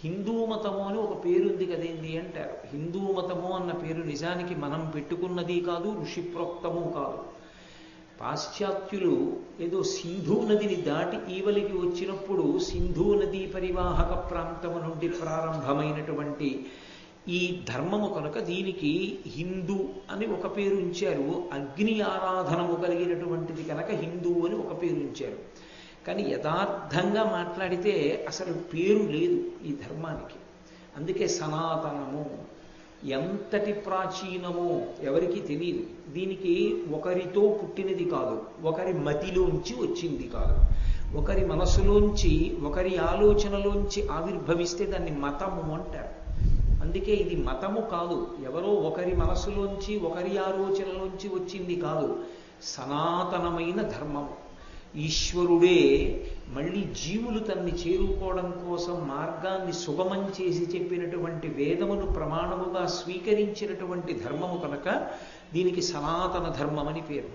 హిందూ మతము అని ఒక పేరుంది కదేంది అంటారు. హిందూ మతము అన్న పేరు నిజానికి మనం పెట్టుకున్నది కాదు, ఋషిప్రోక్తము కాదు. పాశ్చాత్యులు ఏదో సింధూ నదిని దాటి ఈవలికి వచ్చినప్పుడు సింధూ నదీ పరివాహక ప్రాంతము నుండి ప్రారంభమైనటువంటి ఈ ధర్మము కనుక దీనికి హిందూ అని ఒక పేరు ఉంచారు. అగ్ని ఆరాధనము కలిగినటువంటిది కనుక హిందూ అని ఒక పేరు ఉంచారు. కానీ యథార్థంగా మాట్లాడితే అసలు పేరు లేదు ఈ ధర్మానికి. అందుకే సనాతనము. ఎంతటి ప్రాచీనమో ఎవరికి తెలియదు. దీనికి ఒకరితో పుట్టినది కాదు, ఒకరి మతిలోంచి వచ్చింది కాదు. ఒకరి మనసులోంచి, ఒకరి ఆలోచనలోంచి ఆవిర్భవిస్తే దాన్ని మతము అంటారు. అందుకే ఇది మతము కాదు, ఎవరో ఒకరి మనసులోంచి, ఒకరి ఆలోచనలోంచి వచ్చింది కాదు, సనాతనమైన ధర్మము. ఈశ్వరుడే మళ్ళీ జీవులు తన్ని చేరుకోవడం కోసం మార్గాన్ని సుగమం చేసి చెప్పినటువంటి వేదమును ప్రమాణముగా స్వీకరించినటువంటి ధర్మము కనుక దీనికి సనాతన ధర్మమని పేరు.